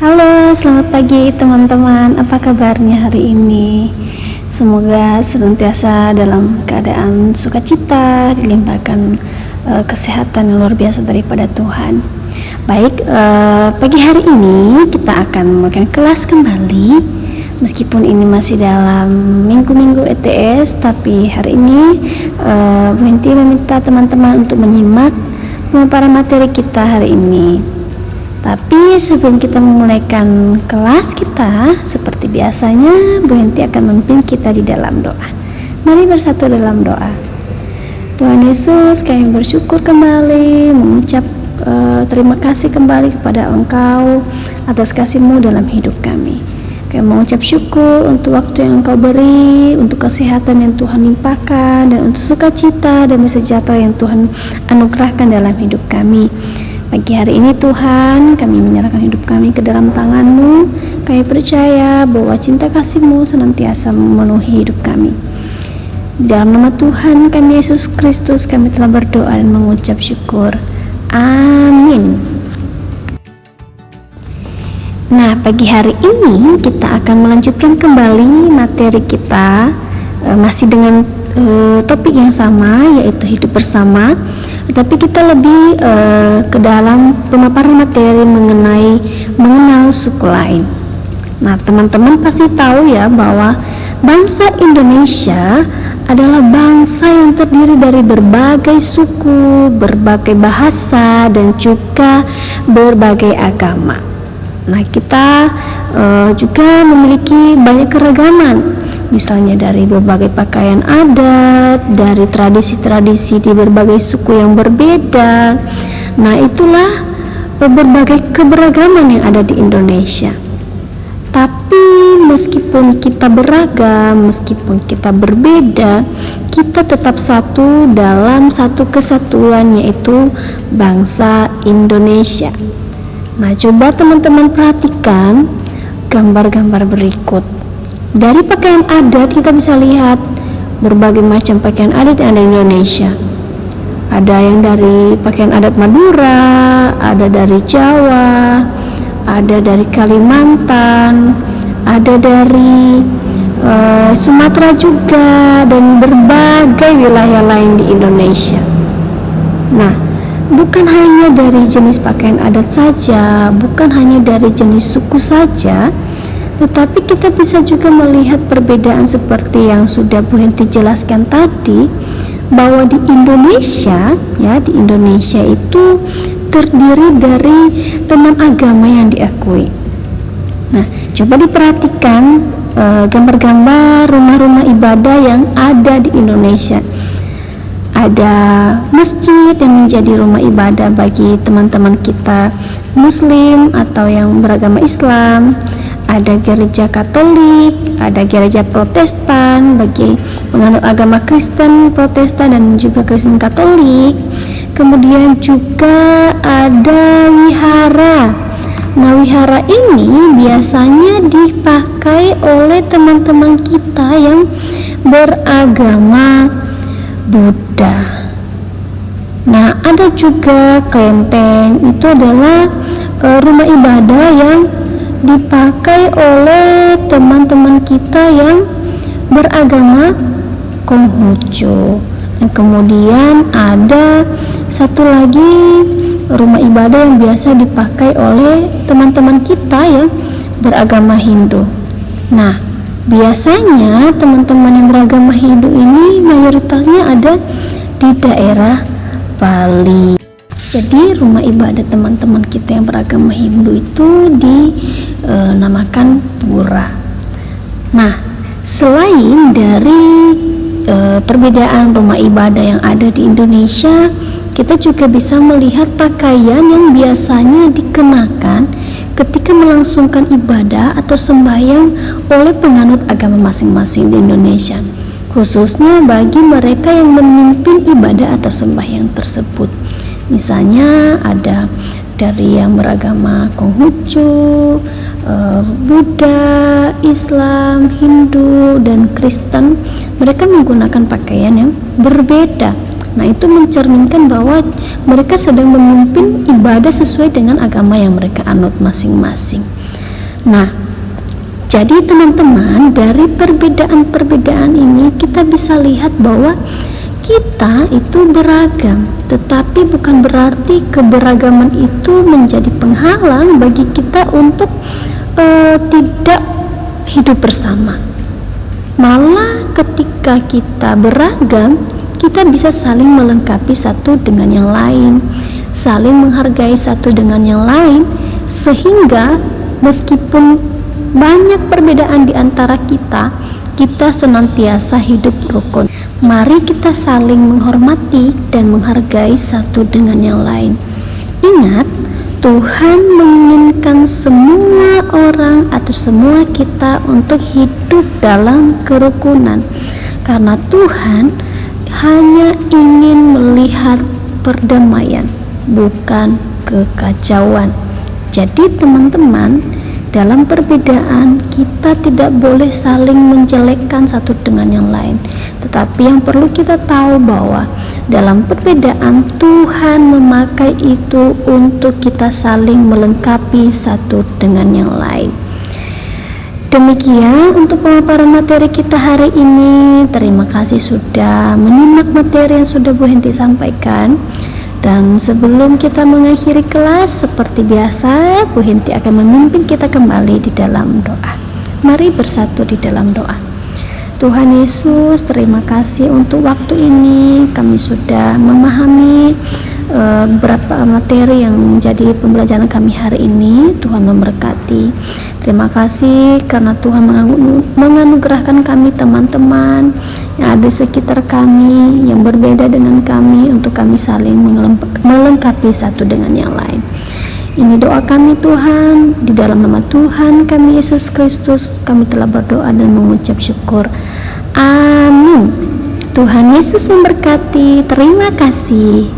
Halo, selamat pagi teman-teman. Apa kabarnya hari ini? Semoga senantiasa dalam keadaan sukacita, dilimpahkan kesehatan yang luar biasa daripada Tuhan. Baik, pagi hari ini kita akan melakukan kelas kembali. Meskipun ini masih dalam minggu-minggu ETS, tapi hari ini Bu Henti meminta teman-teman untuk menyimak pemaparan materi kita hari ini. Tapi sebelum kita memulaikan kelas kita, seperti biasanya Bu Henti akan memimpin kita di dalam doa. Mari bersatu dalam doa. Tuhan Yesus, kami bersyukur kembali, mengucap terima kasih kembali kepada Engkau atas kasih-Mu dalam hidup kami. Kami mengucap syukur untuk waktu yang Engkau beri, untuk kesehatan yang Tuhan limpahkan, dan untuk sukacita dan sejahtera yang Tuhan anugerahkan dalam hidup kami. Pagi hari ini Tuhan, kami menyerahkan hidup kami ke dalam tangan-Mu. Kami percaya bahwa cinta kasih-Mu senantiasa memenuhi hidup kami. Dalam nama Tuhan kami Yesus Kristus, kami telah berdoa dan mengucap syukur. Amin. Nah, pagi hari ini kita akan melanjutkan kembali materi kita, masih dengan topik yang sama, yaitu hidup bersama. Tapi kita lebih ke dalam pemaparan materi mengenai mengenal suku lain. Nah, teman-teman pasti tahu ya bahwa bangsa Indonesia adalah bangsa yang terdiri dari berbagai suku, berbagai bahasa, dan juga berbagai agama. Nah, kita juga memiliki banyak keragaman. Misalnya dari berbagai pakaian adat, dari tradisi-tradisi di berbagai suku yang berbeda. Nah, itulah berbagai keberagaman yang ada di Indonesia. Tapi meskipun kita beragam, meskipun kita berbeda, kita tetap satu dalam satu kesatuan, yaitu bangsa Indonesia. Nah, coba teman-teman perhatikan gambar-gambar berikut. Dari pakaian adat kita bisa lihat berbagai macam pakaian adat yang ada di Indonesia. Ada yang dari pakaian adat Madura, ada dari Jawa, ada dari Kalimantan, ada dari Sumatera juga, dan berbagai wilayah lain di Indonesia. Nah, bukan hanya dari jenis pakaian adat saja, bukan hanya dari jenis suku saja, tetapi kita bisa juga melihat perbedaan seperti yang sudah Bu Henti jelaskan tadi, bahwa di Indonesia itu terdiri dari 6 agama yang diakui. Nah, coba diperhatikan gambar-gambar rumah-rumah ibadah yang ada di Indonesia. Ada masjid yang menjadi rumah ibadah bagi teman-teman kita Muslim atau yang beragama Islam. Ada gereja Katolik, ada gereja Protestan bagi penganut agama Kristen, Protestan, dan juga Kristen Katolik. Kemudian juga ada wihara. Nah, wihara ini biasanya dipakai oleh teman-teman kita yang beragama Buddha. Nah, ada juga kelenteng, itu adalah rumah ibadah yang dipakai oleh teman-teman kita yang beragama Konghucu. Dan kemudian ada satu lagi rumah ibadah yang biasa dipakai oleh teman-teman kita yang beragama Hindu. Nah, biasanya teman-teman yang beragama Hindu ini mayoritasnya ada di daerah Bali. Jadi rumah ibadah teman-teman kita yang beragama Hindu itu dinamakan pura. Nah, selain dari perbedaan rumah ibadah yang ada di Indonesia, kita juga bisa melihat pakaian yang biasanya dikenakan ketika melangsungkan ibadah atau sembahyang oleh penganut agama masing-masing di Indonesia, khususnya bagi mereka yang memimpin ibadah atau sembahyang tersebut. Misalnya ada dari yang beragama Konghucu, Buddha, Islam, Hindu, dan Kristen. Mereka menggunakan pakaian yang berbeda. Nah, itu mencerminkan bahwa mereka sedang memimpin ibadah sesuai dengan agama yang mereka anut masing-masing. Nah, jadi teman-teman, dari perbedaan-perbedaan ini kita bisa lihat bahwa kita itu beragam, tetapi bukan berarti keberagaman itu menjadi penghalang bagi kita untuk tidak hidup bersama. Malah ketika kita beragam, kita bisa saling melengkapi satu dengan yang lain, saling menghargai satu dengan yang lain, sehingga meskipun banyak perbedaan di antara kita, kita senantiasa hidup rukun. Mari kita saling menghormati dan menghargai satu dengan yang lain. Ingat, Tuhan menginginkan semua orang atau semua kita untuk hidup dalam kerukunan, karena Tuhan hanya ingin melihat perdamaian, bukan kekacauan. Jadi teman-teman, dalam perbedaan kita tidak boleh saling menjelekkan satu dengan yang lain, tetapi yang perlu kita tahu bahwa dalam perbedaan Tuhan memakai itu untuk kita saling melengkapi satu dengan yang lain. Demikian untuk pemaparan materi kita hari ini. Terima kasih sudah menyimak materi yang sudah Bu Henti sampaikan. Dan sebelum kita mengakhiri kelas, seperti biasa, Bu Henti akan memimpin kita kembali di dalam doa. Mari bersatu di dalam doa. Tuhan Yesus, terima kasih untuk waktu ini. Kami sudah memahami beberapa materi yang menjadi pembelajaran kami hari ini. Tuhan memberkati. Terima kasih karena Tuhan menganugerahkan kami teman-teman yang ada di sekitar kami, yang berbeda dengan kami, untuk kami saling melengkapi satu dengan yang lain. Ini doa kami Tuhan, di dalam nama Tuhan kami Yesus Kristus, kami telah berdoa dan mengucap syukur. Amin. Tuhan Yesus memberkati. Terima kasih.